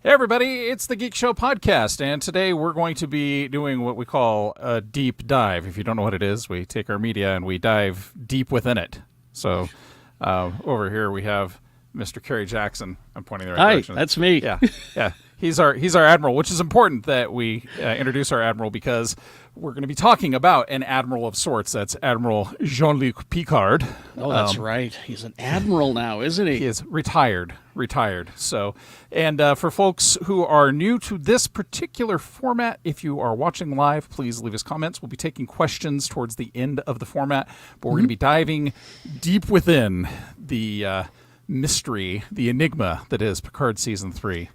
Hey everybody, it's the Geek Show podcast, and today we're going to be doing what we call a deep dive. If you don't know what it is, we take our media and we dive deep within it. So over here we have Mr. Kerry Jackson. I'm pointing the right direction. Hi, that's me. Yeah. He's our Admiral, which is important that we introduce our Admiral because we're going to be talking about an Admiral of sorts. That's Admiral Jean-Luc Picard. Oh, that's right. He's an Admiral now, isn't he? He is retired. So, and for folks who are new to this particular format, if you are watching live, please leave us comments. We'll be taking questions towards the end of the format, but we're going to be diving deep within the mystery, the enigma that is Picard Season 3.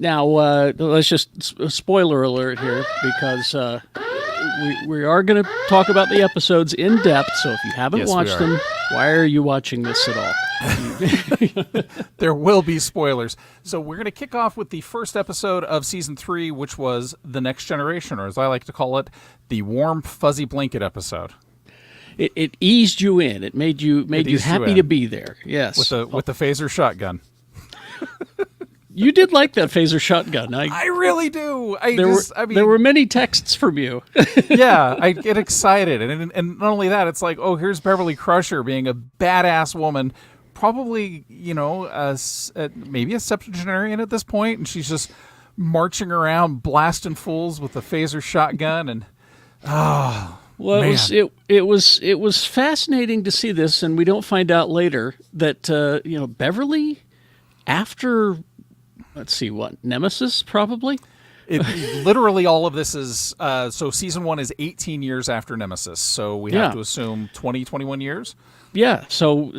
Now, let's just spoiler alert here because we are going to talk about the episodes in depth. So if you haven't watched them, why are you watching this at all? There will be spoilers. So we're going to kick off with the first episode of Season 3, which was The Next Generation, or as I like to call it, the Warm Fuzzy Blanket episode. It eased you in. It made you happy to be there. Yes, with the phaser shotgun. You did like that phaser shotgun. I really do. There were many texts from you. Yeah, I get excited. And not only that, it's like, oh, here's Beverly Crusher being a badass woman, probably, maybe a septuagenarian at this point, and she's just marching around blasting fools with a phaser shotgun. And, well, it was fascinating to see this, and we don't find out later that, Beverly, after... Let's see, what? Nemesis, probably? Literally all of this is... so Season 1 is 18 years after Nemesis, so we have to assume 20, 21 years? Yeah, so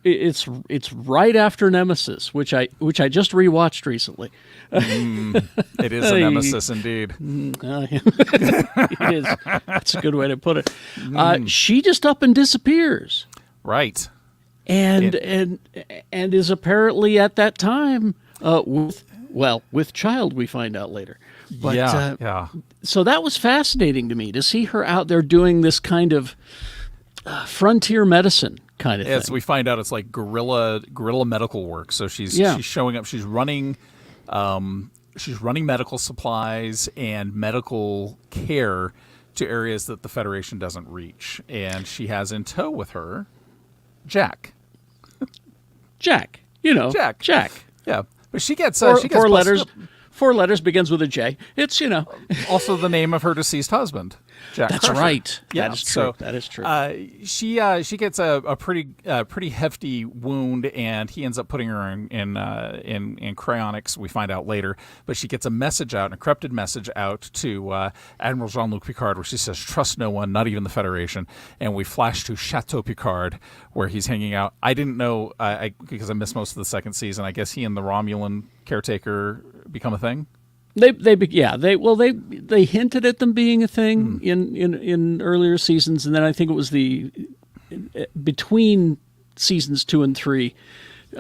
it's right after Nemesis, which I just rewatched recently. It is a Nemesis indeed. It is. That's a good way to put it. She just up and disappears. Right. And is apparently at that time... with child, we find out later. But, So that was fascinating to me to see her out there doing this kind of frontier medicine kind of thing. As we find out, it's like guerrilla medical work. So she's showing up. She's running medical supplies and medical care to areas that the Federation doesn't reach, and she has in tow with her Jack. Jack. Yeah. But she gets four letters. 4 letters, begins with a J. It's also the name of her deceased husband, Jack. That's Crusher. right. Yeah, that is true. That is true. She gets a pretty hefty wound, and he ends up putting her in cryonics. We find out later, but she gets a message out, an encrypted message out to Admiral Jean-Luc Picard, where she says, "Trust no one, not even the Federation." And we flash to Chateau Picard, where he's hanging out. I didn't know because I missed most of the second season. I guess he and the Romulan caretaker become a thing. They hinted at them being a thing in earlier seasons, and then I think it was between seasons 2 and 3,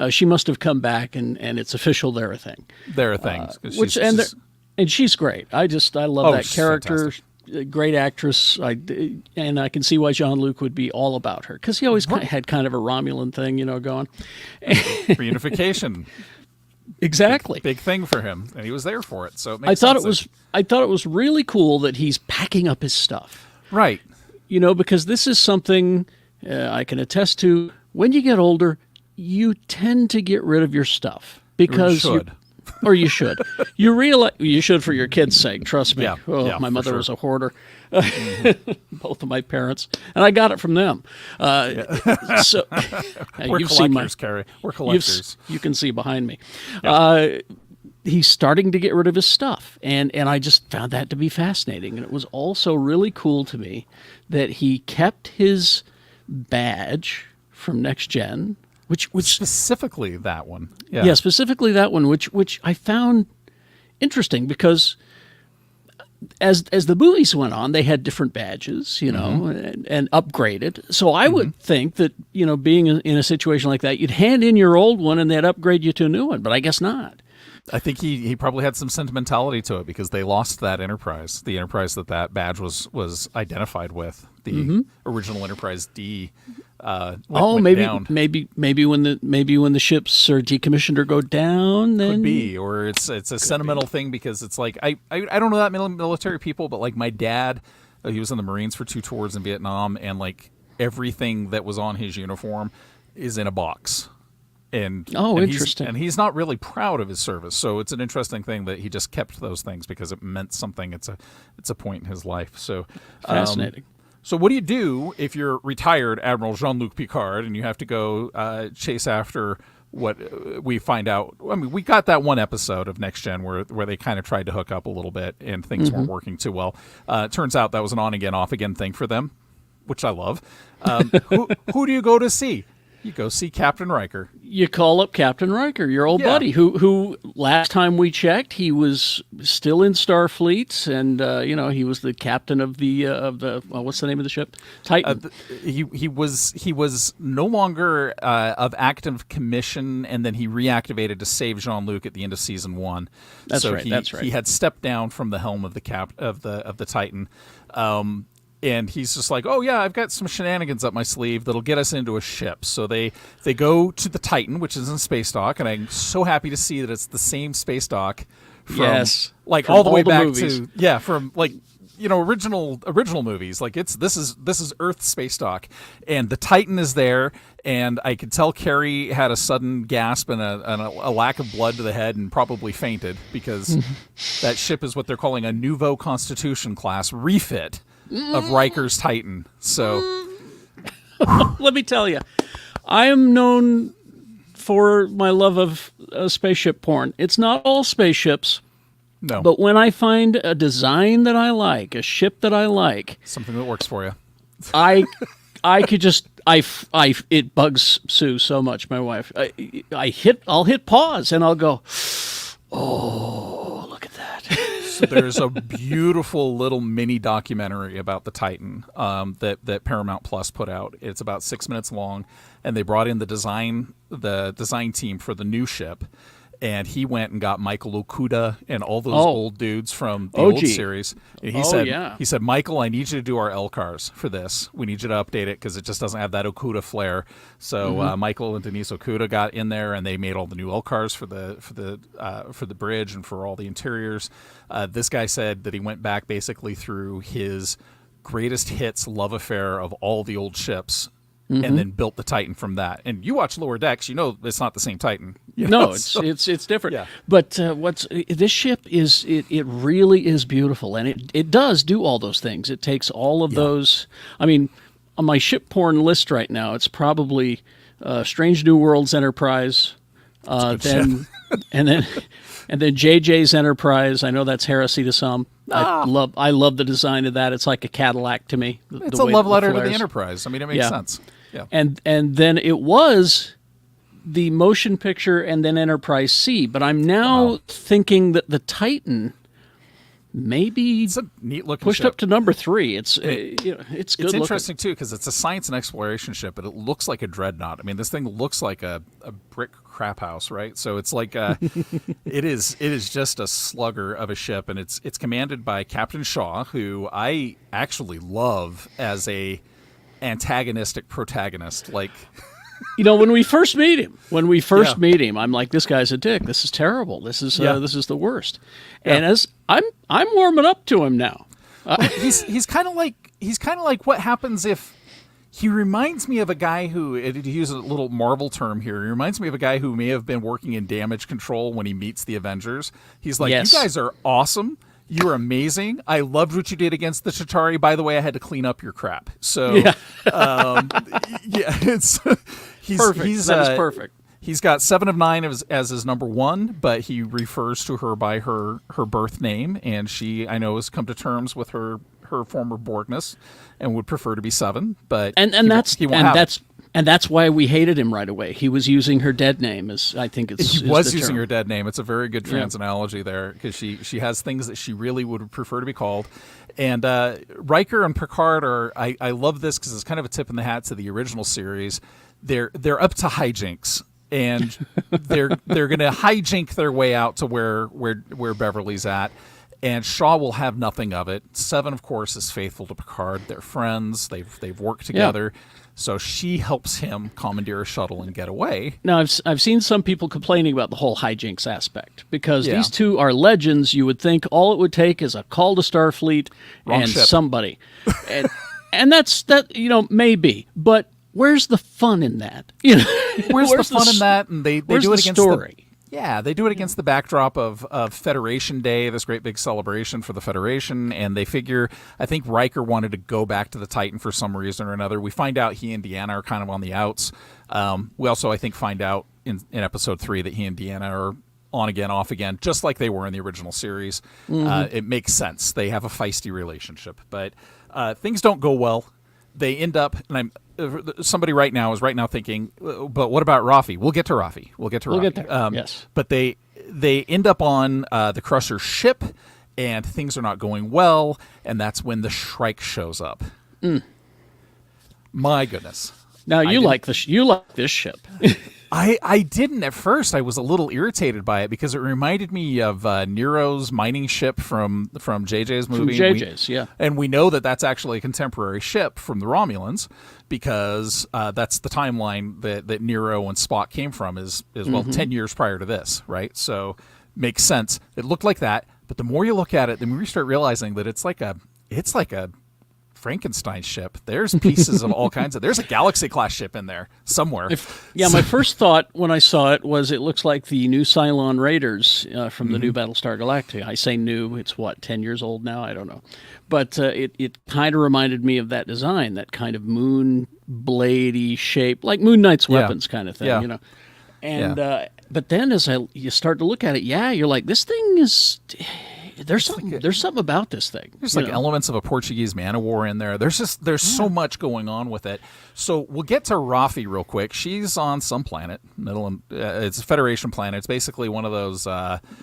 she must have come back, and it's official. They're a thing. They're a thing. And she's great. I love that character. Fantastic. Great actress. And I can see why Jean-Luc would be all about her, because he always had kind of a Romulan thing, going. Reunification. Exactly. Big thing for him, and he was there for it. So it makes I thought it was really cool that he's packing up his stuff. Right. Because this is something I can attest to. When you get older, you tend to get rid of your stuff because you should. You realize you should for your kids' sake. Trust me. My mother was a hoarder. Both of my parents, and I got it from them. So we're collectors, Kerry. We're collectors. You can see behind me. Yeah. He's starting to get rid of his stuff, and I just found that to be fascinating. And it was also really cool to me that he kept his badge from Next Gen, which specifically that one. Yeah, specifically that one, which I found interesting because as the movies went on, they had different badges, and upgraded. So I would think that, being in a situation like that, you'd hand in your old one and they'd upgrade you to a new one, but I guess not. I think he probably had some sentimentality to it because they lost that Enterprise, the Enterprise that badge was identified with, the original Enterprise D maybe down. maybe when the ships are decommissioned or go down, then Could be, or it's a sentimental thing because it's like I don't know that military people, but like my dad, he was in the Marines for 2 tours in Vietnam, and like everything that was on his uniform is in a box. And interesting. And he's not really proud of his service, so it's an interesting thing that he just kept those things because it meant something. It's a point in his life. So fascinating. So what do you do if you're retired Admiral Jean-Luc Picard and you have to go chase after what we find out? I mean, we got that one episode of Next Gen where they kind of tried to hook up a little bit and things weren't working too well. It turns out that was an on again, off again thing for them, which I love. Who do you go to see? You go see Captain Riker. You call up Captain Riker, your old buddy, who last time we checked, he was still in Starfleet, and he was the captain of the what's the name of the ship? Titan. He was no longer of active commission, and then he reactivated to save Jean-Luc at the end of season 1. That's right. He had stepped down from the helm of the Titan. And he's just like, oh, yeah, I've got some shenanigans up my sleeve that'll get us into a ship. So they go to the Titan, which is in space dock, and I'm so happy to see that it's the same space dock from, from all the way back movies. From original movies. Like this is Earth space dock, and the Titan is there, and I could tell Kerry had a sudden gasp and a lack of blood to the head and probably fainted because that ship is what they're calling a Nouveau Constitution class refit of Riker's Titan. So let me tell you, I am known for my love of spaceship porn. It's not all spaceships. No. But when I find a design that I like, a ship that I like, something that works for you, I could just it bugs Sue so much, my wife. I'll hit pause and I'll go, oh, look at that. So there's a beautiful little mini documentary about the Titan that Paramount Plus put out. It's about 6 minutes long, and they brought in the design team for the new ship, and he went and got Michael Okuda and all those old dudes from the old series. And he said, Michael, I need you to do our LCARs for this. We need you to update it because it just doesn't have that Okuda flair. So Michael and Denise Okuda got in there, and they made all the new LCARs for the bridge and for all the interiors. This guy said that he went back basically through his greatest hits love affair of all the old ships. And then built the Titan from that. And you watch Lower Decks, you know it's not the same Titan. It's different. Yeah. But this ship is it really is beautiful, and it does do all those things. It takes all of those. I mean, on my ship porn list right now, it's probably Strange New Worlds Enterprise, then and then JJ's Enterprise. I know that's heresy to some. I love the design of that. It's like a Cadillac to me. It's a love letter to the Enterprise. I mean, it makes sense. Yeah. And then it was the motion picture and then Enterprise C. But I'm now thinking that the Titan maybe it's a neat looking pushed ship. Up to number 3. It's good. It's interesting too because it's a science and exploration ship, but it looks like a dreadnought. I mean, this thing looks like a brick crap house, right? So it's like it is just a slugger of a ship, and it's commanded by Captain Shaw, who I actually love as a antagonistic protagonist. Like, when we first meet him, I'm like, this guy's a dick. This is terrible. This is the worst. Yeah. And as I'm warming up to him now. He's kind of like what happens if he reminds me of a guy who, to use a little Marvel term here, he reminds me of a guy who may have been working in damage control when he meets the Avengers. He's like, you guys are awesome. You're amazing. I loved what you did against the Chitauri. By the way, I had to clean up your crap. So, it's perfect. That is perfect. He's got 7 of 9 as his number 1, but he refers to her by her birth name, and she, I know, has come to terms with her former Borgness and would prefer to be 7. But that's why we hated him right away. He was using her dead name, he was using her dead name. It's a very good trans analogy there because she has things that she really would prefer to be called. And Riker and Picard are. I love this because it's kind of a tip in the hat to the original series. They're up to hijinks, and they're going to hijink their way out to where Beverly's at. And Shaw will have nothing of it. 7, of course, is faithful to Picard. They're friends. They've worked together. So she helps him commandeer a shuttle and get away. Now, I've seen some people complaining about the whole hijinks aspect because Yeah. these two are legends. You would think all it would take is a call to Starfleet Wrong and ship. somebody. And that's maybe. But where's the fun in that? Where's the fun in that? And they where's do it the against story? they do it against the backdrop of Federation Day, this great big celebration for the Federation, and they figure, I think Riker wanted to go back to the Titan for some reason or another. We find out he and Deanna are kind of on the outs. We also, I think, find out in episode 3 that he and Deanna are on again, off again, just like they were in the original series. It makes sense. They have a feisty relationship, but things don't go well. They end up, and somebody right now is thinking, but what about Rafi? We'll get to Rafi. We'll get there. Yes. But they end up on the Crusher's ship, and things are not going well, and that's when the Shrike shows up. My goodness. Now you like this ship. I didn't at first. I was a little irritated by it because it reminded me of Nero's mining ship from JJ's movie. From JJ's, yeah. And we know that that's actually a contemporary ship from the Romulans because that's the timeline that Nero and Spock came from is 10 years prior to this, right? So makes sense. It looked like that, but the more you look at it, the more you start realizing that it's like a Frankenstein ship. There's pieces of all kinds of. There's a Galaxy class ship in there somewhere. My first thought when I saw it was it looks like the new Cylon Raiders from the new Battlestar Galactica. I say new; it's 10 years old now. I don't know, but it kind of reminded me of that design, that kind of moon bladey shape, like Moon Knight's weapons kind of thing, And but then as you start to look at it, you're like, this thing is. There's something about this thing. There's elements of a Portuguese man of war in there. There's so much going on with it. So we'll get to Rafi real quick. She's on some planet. It's a Federation planet. It's basically one of those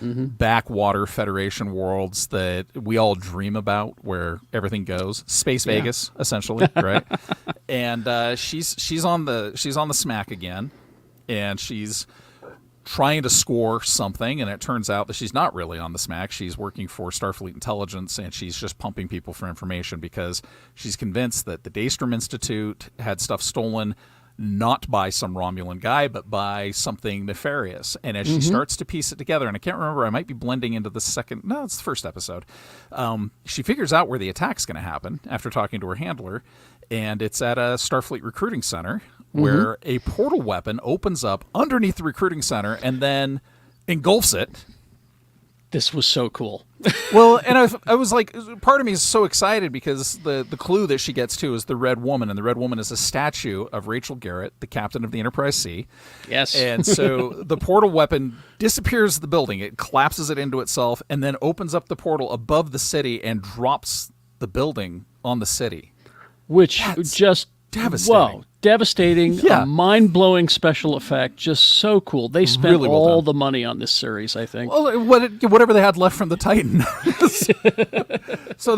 backwater Federation worlds that we all dream about, where everything goes. Space Vegas, essentially, right? And she's on the smack again, and she's trying to score something, and it turns out that she's not really on the smack. She's working for Starfleet Intelligence, and she's just pumping people for information because she's convinced that the Daystrom Institute had stuff stolen not by some Romulan guy, but by something nefarious. And as she starts to piece it together, and I can't remember, I might be blending into it's the first episode, she figures out where the attack's going to happen after talking to her handler, and it's at a Starfleet recruiting center where a portal weapon opens up underneath the recruiting center and then engulfs it. This was so cool. Well, and I was like, part of me is so excited because the clue that she gets to is the Red Woman, and the Red Woman is a statue of Rachel Garrett, the captain of the Enterprise C. Yes. And so the portal weapon disappears the building. It collapses it into itself and then opens up the portal above the city and drops the building on the city. Which That's just devastating. Whoa, devastating, Yeah. a mind-blowing special effect, just so cool. They spent Really well all done. the money on this series, I think. Well, whatever they had left from the Titan. So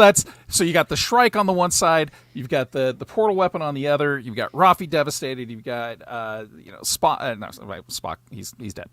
you got the Shrike on the one side, you've got the portal weapon on the other, you've got Rafi devastated, you've got Spock. Spock, he's dead.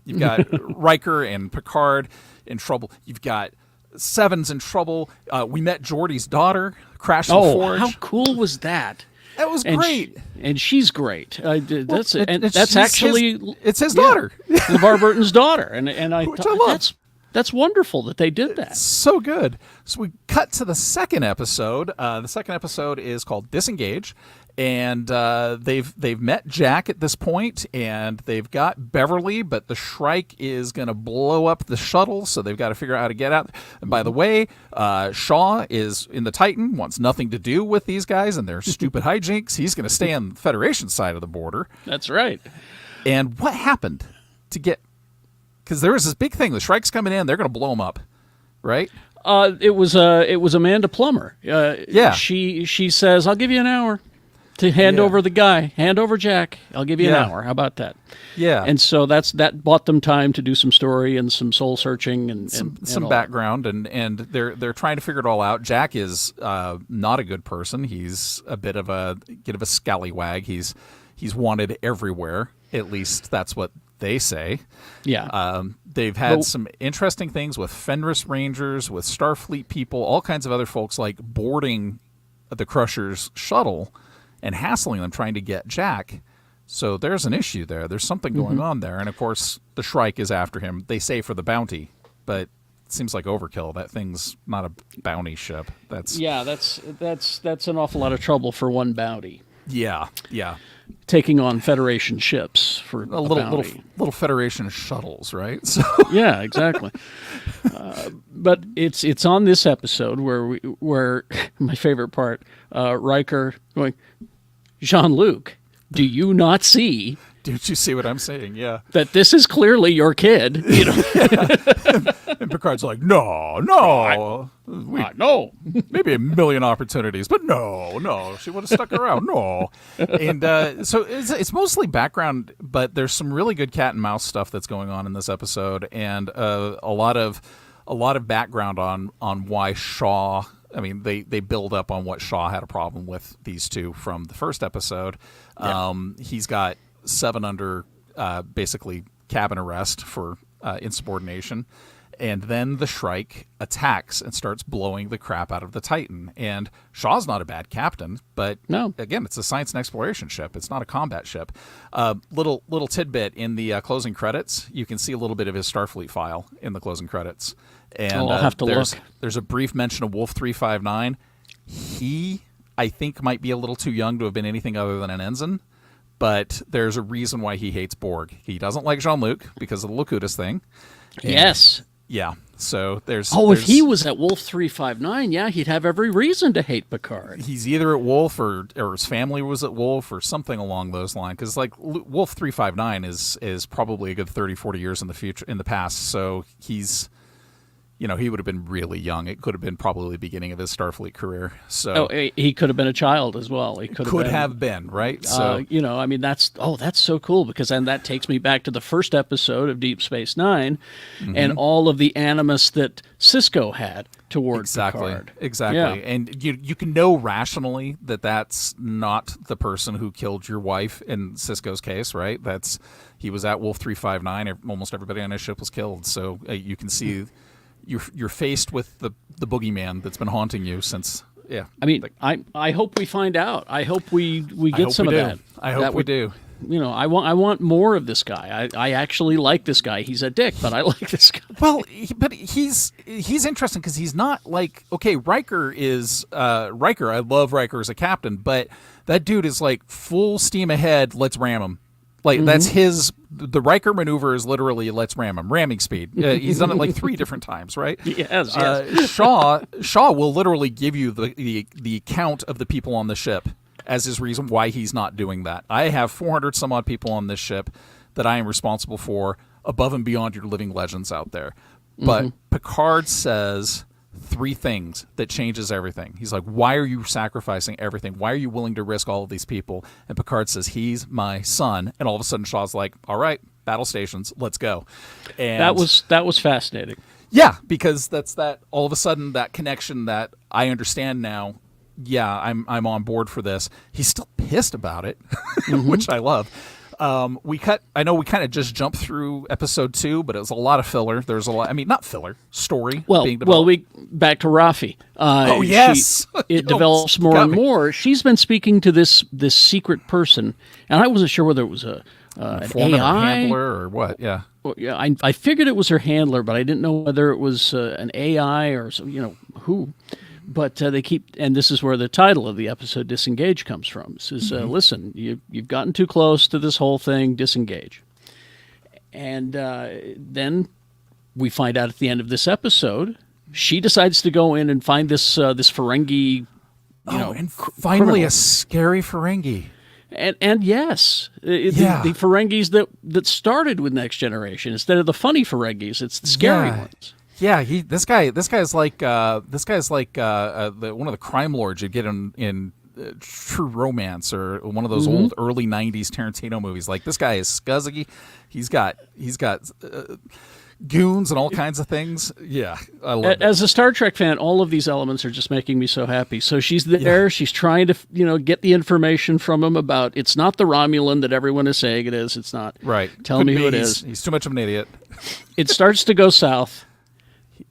You've got Riker and Picard in trouble. You've got Seven's in trouble. We met Geordi's daughter, Crash the Forge. How cool was that? That was great. And she's great. That's it's actually his daughter. LeVar Burton's daughter, and I Which thought I love. that's wonderful that they did that. So good. So we cut to the second episode. The second episode is called Disengage, and they've met Jack at this point, and they've got Beverly, but the Shrike is going to blow up the shuttle, so they've got to figure out how to get out. And by the way, Shaw is in the Titan, wants nothing to do with these guys and their stupid hijinks. He's going to stay on the Federation side of the border. That's right. And what happened to get... Because there was this big thing. The Shrike's coming in. They're going to blow him up, right? It was Amanda Plummer. Yeah. She says, "I'll give you an hour to hand over the guy. Hand over Jack. I'll give you an hour. How about that?" Yeah. And so that bought them time to do some story and some soul searching and some all background, and they're trying to figure it all out. Jack is not a good person. He's a bit of a scallywag. He's wanted everywhere. At least that's what they say. Yeah. They've had some interesting things with Fenris Rangers, with Starfleet people, all kinds of other folks like boarding the Crusher's shuttle and hassling them, trying to get Jack. So there's an issue there. There's something going on there. And, of course, the Shrike is after him. They say for the bounty, but it seems like overkill. That thing's not a bounty ship. That's an awful lot of trouble for one bounty. Yeah. Taking on Federation ships for a little Federation shuttles, right? So yeah, exactly. But it's on this episode where my favorite part, Riker going, Jean-Luc, do you not see? Don't you see what I'm saying? Yeah. That this is clearly your kid. You know. And Picard's like, no. No. Maybe a million opportunities, but no. She would have stuck around. No. And so it's mostly background, but there's some really good cat and mouse stuff that's going on in this episode, and a lot of background on why Shaw. I mean, they build up on what Shaw had a problem with these two from the first episode. Yeah. He's got 7 under basically cabin arrest for insubordination. And then the Shrike attacks and starts blowing the crap out of the Titan. And Shaw's not a bad captain, but again, it's a science and exploration ship. It's not a combat ship. Little tidbit in the closing credits, you can see a little bit of his Starfleet file in the closing credits. And I'll have to look. There's a brief mention of Wolf 359. He, I think, might be a little too young to have been anything other than an ensign. But there's a reason why he hates Borg. He doesn't like Jean-Luc because of the Locutus thing. And yes. Yeah. So there's... if he was at Wolf 359, yeah, he'd have every reason to hate Picard. He's either at Wolf or his family was at Wolf or something along those lines. Because like Wolf 359 is probably a good 30, 40 years in the past. So he's... he would have been really young. It could have been probably the beginning of his Starfleet career. So he could have been a child as well. He could have been, right? So I mean, that's so cool, because then that takes me back to the first episode of Deep Space Nine, and all of the animus that Sisko had toward Picard. Exactly. Yeah. And you can know rationally that that's not the person who killed your wife in Sisko's case, right? He was at Wolf 359. Almost everybody on his ship was killed. So you can see. You're faced with the boogeyman that's been haunting you since. Yeah, I mean, I hope we find out. I hope we get some of that. I hope we do. I want more of this guy. I actually like this guy. He's a dick, but I like this guy. Well, but he's interesting because he's not like, okay, Riker is Riker. I love Riker as a captain, but that dude is like full steam ahead. Let's ram him. Like that's the Riker maneuver is literally let's ram him, ramming speed. He's done it like 3 different times, right? Yes. Shaw will literally give you the count of the people on the ship as his reason why he's not doing that. I have 400 some odd people on this ship that I am responsible for, above and beyond your living legends out there. But Picard says 3 things that changes everything. He's like, why are you sacrificing everything? Why are you willing to risk all of these people? And Picard says, he's my son. And all of a sudden Shaw's like, all right, battle stations, let's go. And that was fascinating. Yeah, because that's that all of a sudden that connection that I understand now. Yeah, I'm on board for this. He's still pissed about it, which I love. I know we kind of just jumped through episode 2, but it was a lot of filler. There's a lot. I mean, not filler, story. Being developed. Back to Rafi. Yes, it develops more and more. She's been speaking to this secret person, and I wasn't sure whether it was an AI handler or what. Yeah. Well, yeah, I figured it was her handler, but I didn't know whether it was an AI or who. But they keep, and this is where the title of the episode, Disengage, comes from. This is, listen, you've gotten too close to this whole thing, disengage. And then we find out at the end of this episode, she decides to go in and find this Ferengi, and finally criminal. A scary Ferengi. And yes, the Ferengis that started with Next Generation, instead of the funny Ferengis, it's the scary ones. Yeah, this guy's like one of the crime lords you'd get in True Romance or one of those old early '90s Tarantino movies. Like, this guy is scuzzy. He's got goons and all kinds of things. Yeah, I love it. As a Star Trek fan, all of these elements are just making me so happy. So she's there. Yeah. She's trying to get the information from him about it's not the Romulan that everyone is saying it is. It's not. Right. Tell me who it is. He's too much of an idiot. It starts to go south.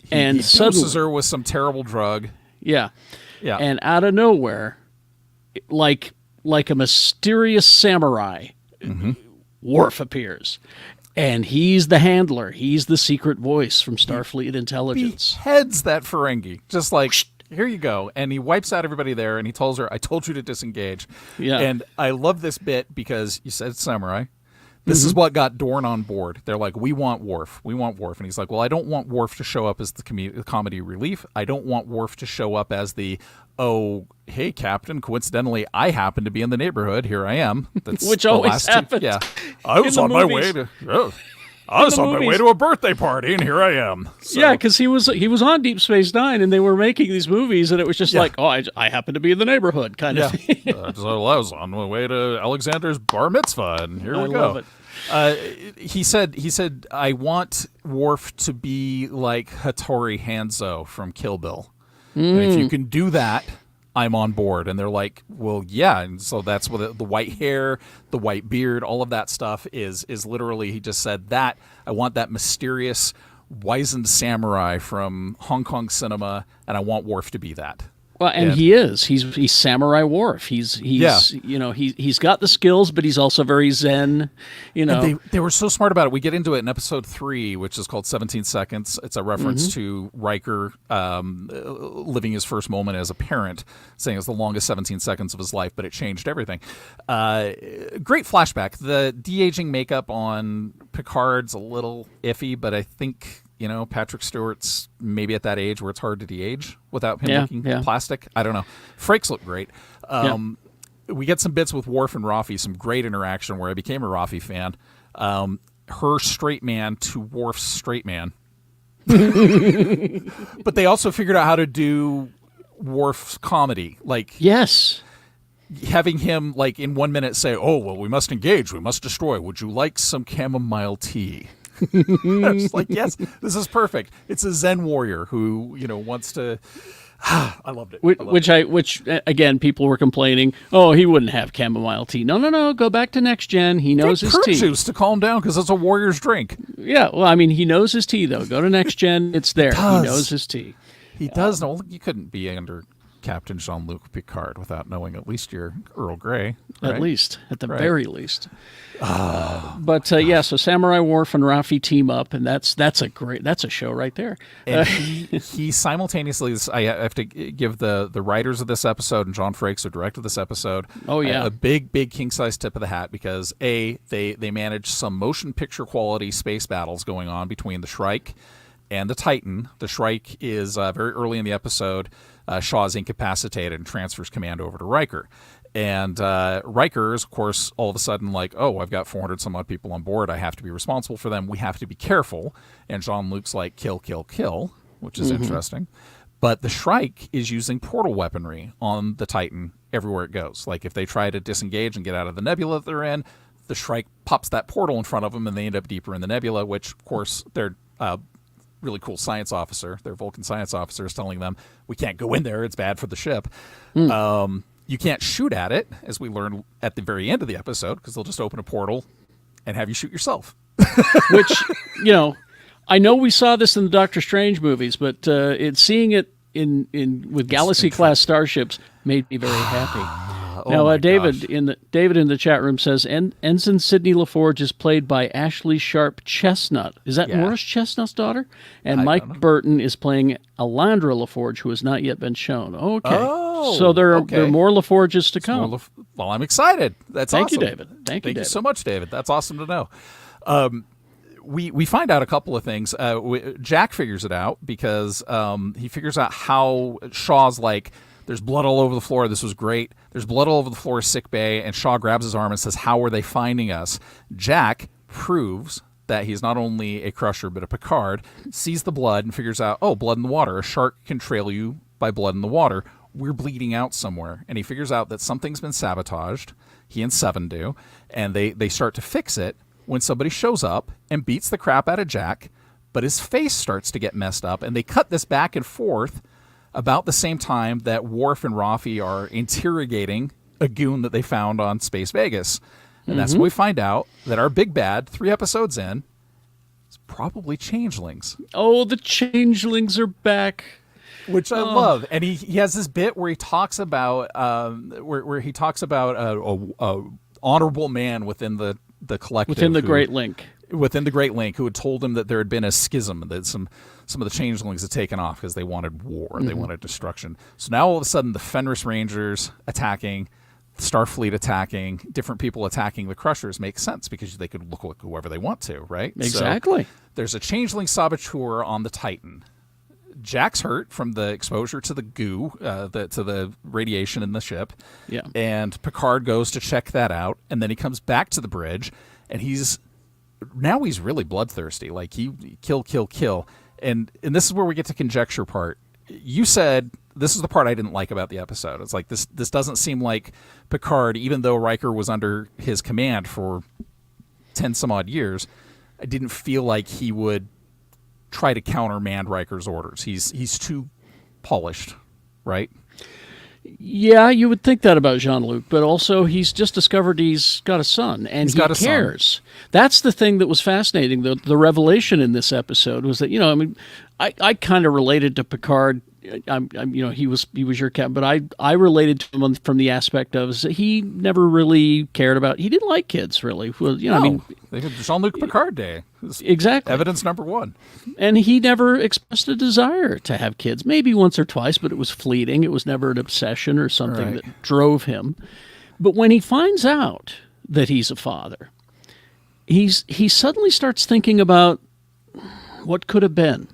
He doses her with some terrible drug. Yeah. And out of nowhere, like like a mysterious samurai, Worf appears. And he's the handler. He's the secret voice from Starfleet Intelligence. He heads that Ferengi, just like, here you go. And he wipes out everybody there, and he tells her, I told you to disengage. Yeah. And I love this bit because you said samurai. This is what got Dorn on board. They're like, we want Worf. We want Worf. And he's like, well, I don't want Worf to show up as the comedy relief. I don't want Worf to show up as the, oh, hey, Captain, coincidentally, I happen to be in the neighborhood. Here I am. That's Which always happens. Yeah. I was on my way to... I was on my way to a birthday party, and here I am. So. Yeah, because he was on Deep Space Nine, and they were making these movies, and it was just like, oh, I happen to be in the neighborhood, kind of thing. So I was on my way to Alexander's bar mitzvah, and here we go. Love it. He said, I want Worf to be like Hattori Hanzo from Kill Bill. And if you can do that, I'm on board. And they're like, well, yeah. And so that's what the white hair, the white beard, all of that stuff is literally, he just said that. I want that mysterious, wizened samurai from Hong Kong cinema, and I want Worf to be that. Well, and he is. He's Samurai Worf. He's he's got the skills, but he's also very zen. And they were so smart about it. We get into it in episode 3, which is called 17 Seconds. It's a reference to Riker living his first moment as a parent, saying it's the longest 17 seconds of his life, but it changed everything. Great flashback. The de-aging makeup on Picard's a little iffy, but I think... Patrick Stewart's maybe at that age where it's hard to de-age without him looking plastic. I don't know. Frakes look great. We get some bits with Worf and Rafi, some great interaction where I became a Rafi fan. Her straight man to Worf's straight man. But they also figured out how to do Worf's comedy. Yes. Having him, in 1 minute say, oh, well, we must engage. We must destroy. Would you like some chamomile tea? It's like, yes, this is perfect. It's a Zen warrior who, wants to. I loved it. Which again, people were complaining. Oh, he wouldn't have chamomile tea. No. Go back to Next Gen. He knows his tea. Juice to calm down because it's a warrior's drink. Yeah, well, I mean, he knows his tea though. Go to Next Gen. It's there. He knows his tea. He does know. You couldn't be under Captain Jean-Luc Picard without knowing at least your Earl Grey. Right? At the very least. So Samurai Worf and Rafi team up, and that's a show right there. And he simultaneously, I have to give the writers of this episode and John Frakes, who directed this episode, a big king size tip of the hat because they managed some motion picture quality space battles going on between the Shrike and the Titan. The Shrike is very early in the episode. Shaw is incapacitated and transfers command over to Riker. And Riker is, of course, all of a sudden like, oh, I've got 400 some odd people on board. I have to be responsible for them. We have to be careful. And Jean-Luc's like, kill, which is interesting. But the Shrike is using portal weaponry on the Titan everywhere it goes. Like if they try to disengage and get out of the nebula that they're in, the Shrike pops that portal in front of them and they end up deeper in the nebula, which, of course, they're... really cool science officer, their Vulcan science officer, is telling them, we can't go in there, it's bad for the ship. You can't shoot at it, as we learn at the very end of the episode, because they'll just open a portal and have you shoot yourself. Which, I know we saw this in the Doctor Strange movies, but seeing it with Galaxy-class starships made me very happy. David in the chat room says Ensign Sidney LaForge is played by Ashley Sharp Chestnut. Is that Morris Chestnut's daughter? And Mike Burton is playing Alandra LaForge, who has not yet been shown. Okay, so there are more LaForges to come. Well, I'm excited. That's Thank awesome. you, David. Thank you, David. So much, David. That's awesome to know. We find out a couple of things. Jack figures it out because he figures out how Shaw's like, there's blood all over the floor. This was great. There's blood all over the floor of sick bay. And Shaw grabs his arm and says, how are they finding us? Jack proves that he's not only a Crusher, but a Picard, sees the blood and figures out, oh, blood in the water. A shark can trail you by blood in the water. We're bleeding out somewhere. And he figures out that something's been sabotaged. He and Seven do. And they start to fix it when somebody shows up and beats the crap out of Jack. But his face starts to get messed up. And they cut this back and forth about the same time that Worf and Rafi are interrogating a goon that they found on Space Vegas. And that's when we find out that our big bad, 3 episodes in, is probably changelings. Oh, the changelings are back. which I love. And he has this bit where he talks about where he talks about a honorable man within the collective, within the Great Link, who had told him that there had been a schism, that some of the changelings had taken off because they wanted war, they wanted destruction. So now all of a sudden the Fenris Rangers attacking, Starfleet attacking, different people attacking the Crushers makes sense because they could look like whoever they want to, right? Exactly. So there's a changeling saboteur on the Titan. Jack's hurt from the exposure to the goo, to the radiation in the ship. Yeah. And Picard goes to check that out, and then he comes back to the bridge, and he's really bloodthirsty. Like, he kill. And this is where we get to conjecture part. You said this is the part I didn't like about the episode. It's like this doesn't seem like Picard, even though Riker was under his command for 10 some odd years, I didn't feel like he would try to countermand Riker's orders. He's too polished, right? Yeah, you would think that about Jean-Luc, but also he's just discovered he's got a son, and he cares. That's the thing that was fascinating. The revelation in this episode was that, I kind of related to Picard. He was your captain, but I related to him from the aspect of he never really cared about. He didn't like kids, really. Well, they did Jean-Luc Picard Day. Exactly, evidence number one. And he never expressed a desire to have kids. Maybe once or twice, but it was fleeting. It was never an obsession or something that drove him. But when he finds out that he's a father, he suddenly starts thinking about what could have been.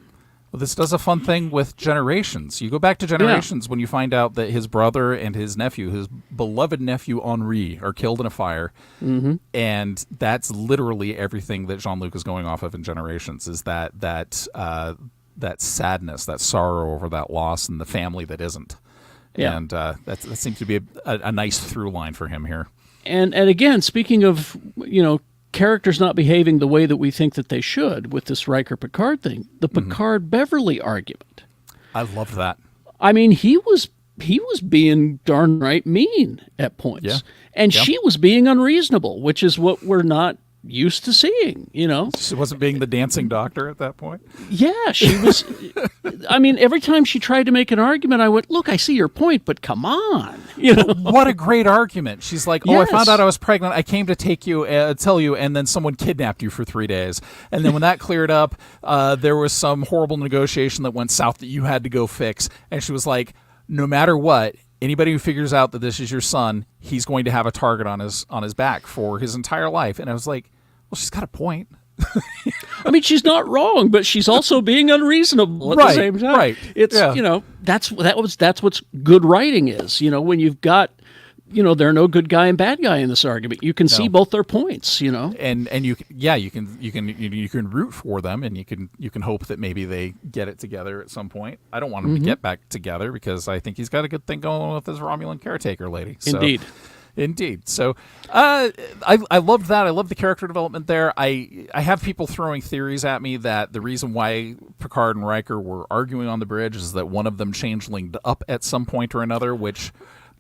Well, this does a fun thing with Generations. You go back to Generations when you find out that his brother and his nephew, his beloved nephew Henri, are killed in a fire. Mm-hmm. And that's literally everything that Jean-Luc is going off of in Generations, is that sadness, that sorrow over that loss and the family that isn't. Yeah. And that seems to be a nice through line for him here. And again, speaking of, characters not behaving the way that we think that they should with this Riker-Picard thing, the Picard-Beverly argument. I love that. I mean, he was being darn right mean at points. Yeah. And she was being unreasonable, which is what we're not used to seeing, She wasn't being the dancing doctor at that point? Yeah, she was. I mean, every time she tried to make an argument, I went, look, I see your point, but come on. What a great argument. She's like, I found out I was pregnant. I came to tell you, and then someone kidnapped you for 3 days. And then when that cleared up, there was some horrible negotiation that went south that you had to go fix. And she was like, no matter what, anybody who figures out that this is your son, he's going to have a target on his back for his entire life. And I was like, well, she's got a point. I mean, she's not wrong, but she's also being unreasonable at the same time. Right. It's that's what good writing is. When you've got there are no good guy and bad guy in this argument. You can see both their points. And you can root for them, and you can hope that maybe they get it together at some point. I don't want them to get back together because I think he's got a good thing going on with his Romulan caretaker lady. So. Indeed. So I loved that. I love the character development there. I have people throwing theories at me that the reason why Picard and Riker were arguing on the bridge is that one of them changelinged up at some point or another, which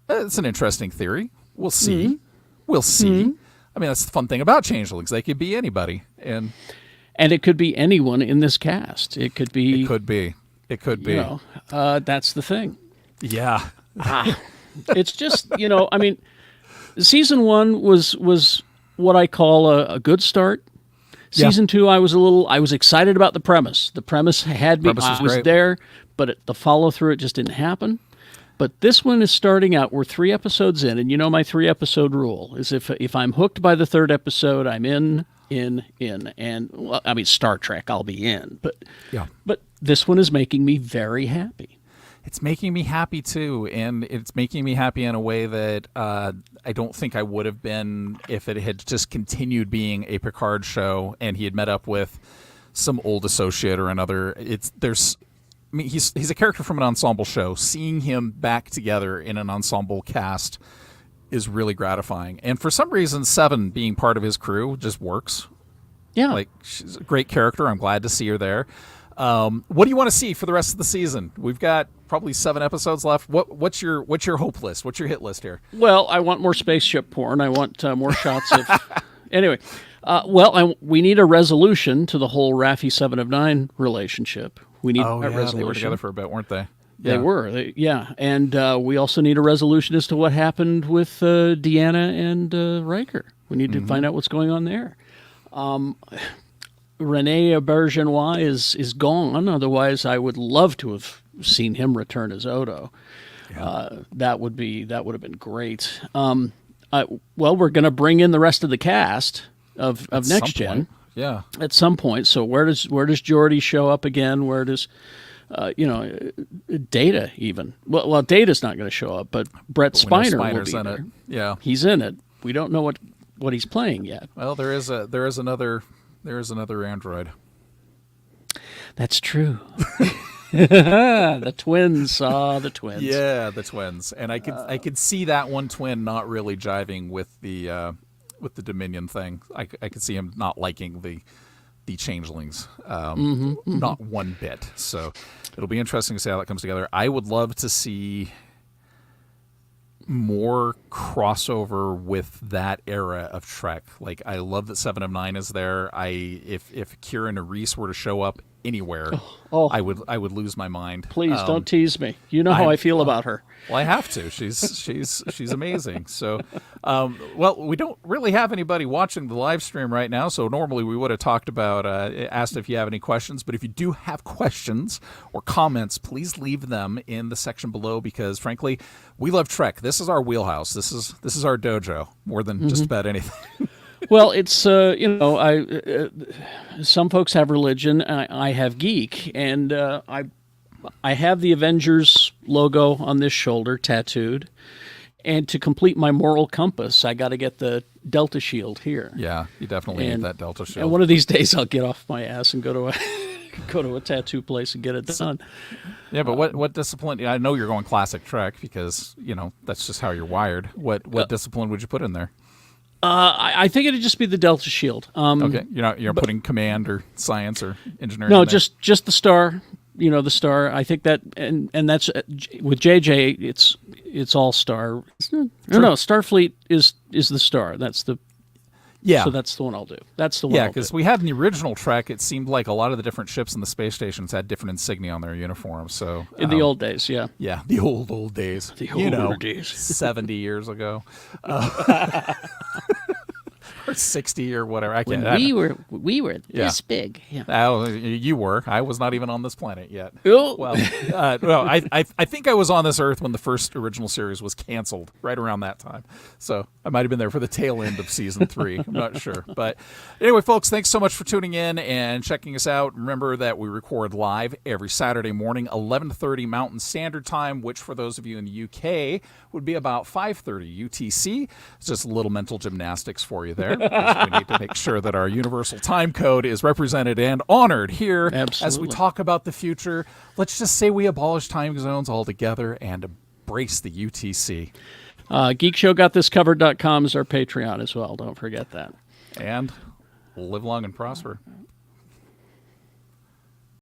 it's an interesting theory. We'll see. Mm-hmm. We'll see. Mm-hmm. I mean, that's the fun thing about changelings. They could be anybody. And it could be anyone in this cast. It could be. It could be. That's the thing. Yeah. It's just, I mean, Season 1 was what I call a good start. Season 2, I was excited about the premise. The premise had me. I was there, but the follow through, it just didn't happen. But this one is starting out. We're 3 episodes in, and my 3-episode rule is if I'm hooked by the 3rd episode, I'm in, and well, I mean Star Trek, I'll be in. But this one is making me very happy. It's making me happy, too, and it's making me happy in a way that I don't think I would have been if it had just continued being a Picard show and he had met up with some old associate or another. He's a character from an ensemble show. Seeing him back together in an ensemble cast is really gratifying. And for some reason, Seven being part of his crew just works. Yeah. Like, she's a great character. I'm glad to see her there. What do you want to see for the rest of the season? We've got probably 7 episodes left. What's your hope list? What's your hit list here? Well, I want more spaceship porn. I want more shots of. Anyway, we need a resolution to the whole Raffi 7 of 9 relationship. We need a resolution. They were together for a bit, weren't they? They were. Yeah. And we also need a resolution as to what happened with Deanna and Riker. We need to find out what's going on there. Rene Aubergenois is gone. Otherwise, I would love to have seen him return as Odo. Yeah. That would have been great. Well, we're going to bring in the rest of the cast of Next Gen. Yeah. At some point. So where does Geordi show up again? Where does Data even? Well, Data's not going to show up, but Brett Spiner will be in there. It. Yeah. He's in it. We don't know what he's playing yet. Well, there is another android. That's true. The twins. The twins. Yeah, the twins. And I could see that one twin not really jiving with the Dominion thing. I could see him not liking the changelings, not one bit. So it'll be interesting to see how that comes together. I would love to see more crossover with that era of Trek. Like, I love that 7 of 9 is there. If Kira Nerys were to show up anywhere, I would lose my mind. Please don't tease me. You know how I feel about her. Well, I have to. She's amazing. So, well, we don't really have anybody watching the live stream right now. So normally we would have talked about, asked if you have any questions. But if you do have questions or comments, please leave them in the section below, because frankly, we love Trek. This is our wheelhouse. This is our dojo more than just about anything. Well, it's some folks have religion. I have geek, and I have the Avengers logo on this shoulder tattooed, and to complete my moral compass, I got to get the Delta Shield here. Yeah, you definitely need that Delta Shield. And one of these days, I'll get off my ass and go to a tattoo place and get it done. Yeah, but what discipline? I know you're going classic Trek because that's just how you're wired. What discipline would you put in there? I think it'd just be the Delta Shield. Okay, you're putting command or science or engineering. No, just the star. The star. I think that, and that's with JJ. It's all star. No, Starfleet is the star. That's the. Yeah. So that's the one I'll do. That's the one. Yeah, because we had in the original Trek, it seemed like a lot of the different ships in the space stations had different insignia on their uniforms. So in the old days, yeah. Yeah, the old days. The older days. 70 years ago. Or 60 or whatever. I can't. We were this big. Yeah. You were. I was not even on this planet yet. Oh. Well, I think I was on this Earth when the first original series was canceled, right around that time. So I might have been there for the tail end of season 3. I'm not sure. But anyway, folks, thanks so much for tuning in and checking us out. Remember that we record live every Saturday morning, 11:30 Mountain Standard Time, which for those of you in the UK would be about 5:30 UTC. It's just a little mental gymnastics for you there. We need to make sure that our universal time code is represented and honored here. Absolutely. As we talk about the future. Let's just say we abolish time zones altogether and embrace the UTC. GeekShowGotThisCovered.com is our Patreon as well. Don't forget that. And live long and prosper.